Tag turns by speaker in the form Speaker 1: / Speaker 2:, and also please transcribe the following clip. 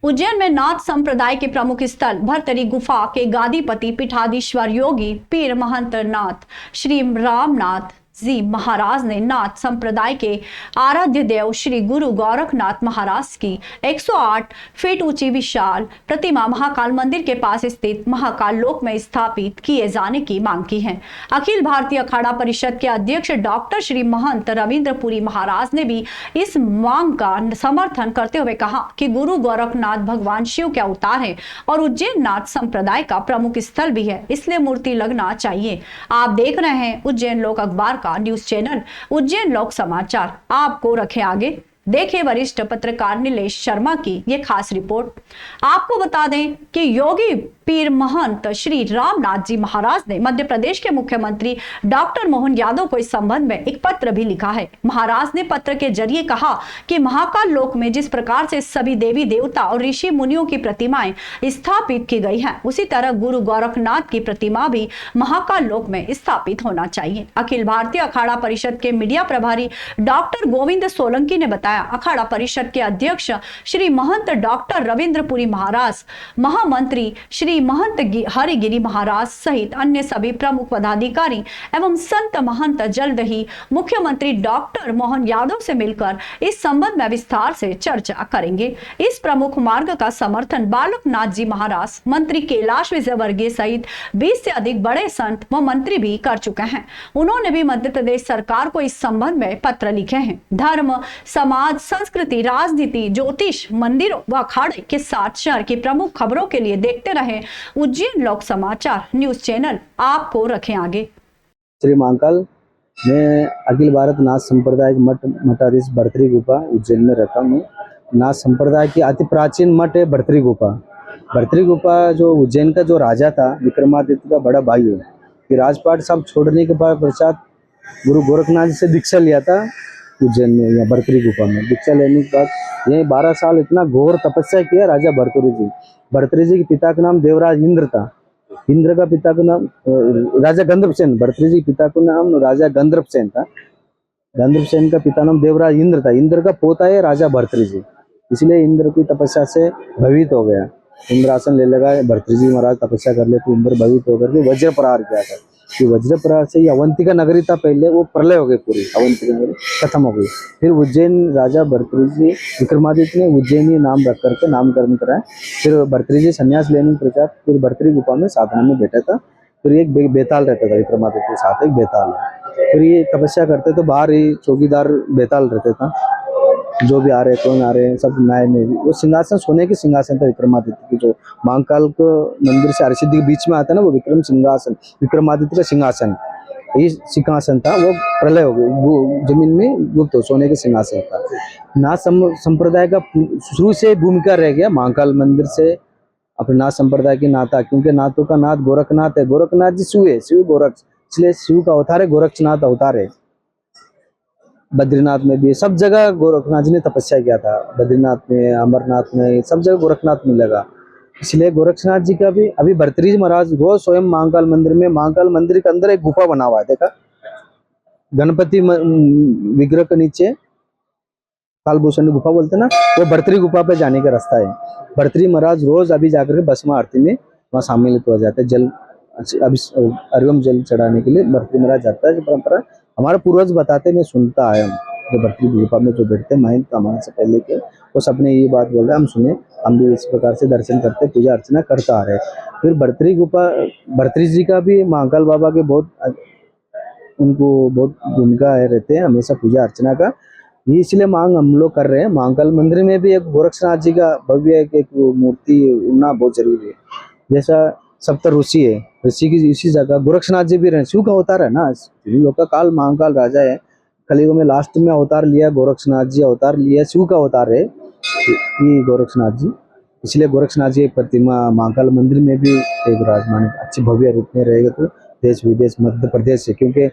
Speaker 1: उज्जैन में नाथ संप्रदाय के प्रमुख स्थल भर्तरी गुफा के गादीपति पीठाधीश्वर योगी पीर महंत नाथ श्री रामनाथ जी महाराज ने नाथ संप्रदाय के आराध्य देव श्री गुरु गोरखनाथ महाराज की 108 फीट ऊंची विशाल प्रतिमा महाकाल मंदिर के पास स्थित महाकाल लोक में स्थापित किए जाने की मांग की है। अखिल भारतीय अखाड़ा परिषद के अध्यक्ष डॉक्टर श्री महंत रविंद्रपुरी महाराज ने भी इस मांग का समर्थन करते हुए कहा कि गुरु गोरखनाथ भगवान शिव के अवतार है और उज्जैन नाथ संप्रदाय का प्रमुख स्थल भी है, इसलिए मूर्ति लगना चाहिए। आप देख रहे हैं उज्जैन लोक अखबार का न्यूज चैनल उज्जैन लोक समाचार। आपको रखे आगे, देखिए वरिष्ठ पत्रकार नीलेश शर्मा की ये खास रिपोर्ट। आपको बता दें कि योगी पीर महंत श्री रामनाथ जी महाराज ने मध्य प्रदेश के मुख्यमंत्री डॉक्टर मोहन यादव को इस संबंध में एक पत्र भी लिखा है। महाराज ने पत्र के जरिए कहा कि महाकाल लोक में जिस प्रकार से सभी देवी देवता और ऋषि मुनियों की प्रतिमाएं स्थापित की गई हैं, उसी तरह गुरु गोरखनाथ की प्रतिमा भी महाकाल लोक में स्थापित होना चाहिए। अखिल भारतीय अखाड़ा परिषद के मीडिया प्रभारी डॉक्टर गोविंद सोलंकी ने बताया, अखाड़ा परिषद के अध्यक्ष श्री महंत डॉक्टर रविंद्रपुरी महाराज, महामंत्री श्री महंत हरिगिरी महाराज सहित अन्य सभी प्रमुख पदाधिकारी एवं संत महंत जल्द ही मुख्यमंत्री डॉक्टर मोहन यादव से मिलकर इस संबंध में विस्तार से चर्चा करेंगे। इस प्रमुख मार्ग का समर्थन बालकनाथ जी महाराज, मंत्री कैलाश विजयवर्गीय सहित 20 से अधिक बड़े संत व मंत्री भी कर चुके हैं। उन्होंने भी मध्य प्रदेश सरकार को इस संबंध में पत्र लिखे हैं। धर्म, समाज, संस्कृति, राजनीति, ज्योतिष, मंदिरों व अखाड़े के साथ शहर की प्रमुख खबरों के लिए देखते रहे उज्जैन लोक समाचार न्यूज चैनल। आपको रखें आगे।
Speaker 2: श्री महाकाल, मैं अखिल भारत नाथ संप्रदाय मठाधीश भर्तरी गुफा उज्जैन में रहता हूँ। नाथ संप्रदाय की अति प्राचीन मठ है भर्तरी गुफा। भर्तरी गुफा जो उज्जैन का जो राजा था विक्रमादित्य का बड़ा भाई है कि राजपाट सब छोड़ने के बाद पश्चात गुरु गोरखनाथ जी से दीक्षा लिया था उज्जैन में या भर्तरी गुफा में। दीक्षा लेने के बाद यही 12 साल इतना घोर तपस्या किया राजा भर्तरी जी। भर्तरी जी के पिता का नाम देवराज इंद्र था। इंद्र का पिता का नाम राजा गंधर्वसेन। भर्तरी जी पिता का नाम राजा गंधर्वसेन था। गंधर्वसेन का पिता नाम देवराज इंद्र था। इंद्र का पोता है राजा भर्तरी जी, इसलिए इंद्र की तपस्या से भयभीत हो गया। इंद्रासन ले लगा। भर्तरी जी महाराज तपस्या कर ले तो इंद्र भयभीत होकर के वज्र प्रहार किया था। कि वज्र प्रहार से अवंतिका नगरी था पहले, वो प्रलय हो गई, पूरी अवंतिका नगरी खत्म हो गई। फिर उज्जैन राजा भर्तरी जी विक्रमादित्य ने उज्जैनी नाम रख करके नामकरण कराया। फिर भर्तरी जी संन्यास लेने के पश्चात फिर भर्तरी गुफा में साधना में बैठा था। फिर एक बेताल रहता था विक्रमादित्य के साथ, एक बेताल। फिर ये तपस्या करते तो बाहर ही चौकीदार बेताल रहते था, जो भी आ रहे कौन आ रहे सब न्याय में भी। वो सिंहासन सोने के सिंहासन था विक्रमादित्य की, जो महाकाल को मंदिर से हरसिद्धि के बीच में आता है ना, वो विक्रम सिंहासन, विक्रमादित्य का सिंहासन, ये सिंहासन था। वो प्रलय हो गया, वो जमीन में गुप्त सोने के सिंहासन था। नाथ संप्रदाय का शुरू से भूमिका रह गया महाकाल मंदिर से अपने नाथ संप्रदाय की नाता, क्योंकि नाथों का नाथ गोरखनाथ है। गोरखनाथ जी शिव है, शिव गोरक्ष, इसलिए शिव का अवतार है, गोरक्षनाथ अवतार है। बद्रीनाथ में भी सब जगह गोरखनाथ जी ने तपस्या किया था। बद्रीनाथ में, अमरनाथ में, सब जगह गोरखनाथ में लगा। इसलिए गोरक्षनाथ जी का भी अभी भर्तरी जी महाराज रोज स्वयं महाकाल मंदिर में, महाकाल मंदिर के अंदर एक गुफा बना हुआ है, देखा गणपति विग्रह के नीचे कालभूषण गुफा बोलते ना, वो भर्तरी गुफा पे जाने का रास्ता है। भर्तरी महाराज रोज अभी जाकर के भस्म आरती में वहाँ सम्मिलित हो जाते हैं। जल अभी अर्घ्य जल चढ़ाने के लिए भर्तरी महाराज जाता है। जो परंपरा हमारे पूर्वज बताते, मैं सुनता आया हूँ। जो भर्तरी गुफा में जो बैठते महंत हमारे से पहले के, वो सबने ये बात बोल रहे, हम सुने, हम भी इस प्रकार से दर्शन करते, पूजा अर्चना करता आ रहे। फिर भर्तरी गुफा, भर्तरी जी का भी महाकाल बाबा के उनको बहुत भूमिका रहते हैं हमेशा पूजा अर्चना का। ये इसलिए मांग हम लोग कर रहे हैं। महाकाल मंदिर में भी एक गोरक्षनाथ जी का भव्य एक मूर्ति होना बहुत जरूरी है। जैसा सप्त ऋषि है, ऋषि की इसी जगह गोरक्षनाथ जी भी रहे, शिव का अवतार है ना, लोग का काल महाकाल राजा है। कलियुग में लास्ट में अवतार लिया गोरक्षनाथ जी, अवतार लिया, शिव का अवतार है ये गोरक्षनाथ जी। इसलिए गोरक्षनाथ जी एक प्रतिमा महाकाल मंदिर में भी एक विराजमान अच्छी भव्य रूप में रहेगा तो देश विदेश मध्य प्रदेश से, क्योंकि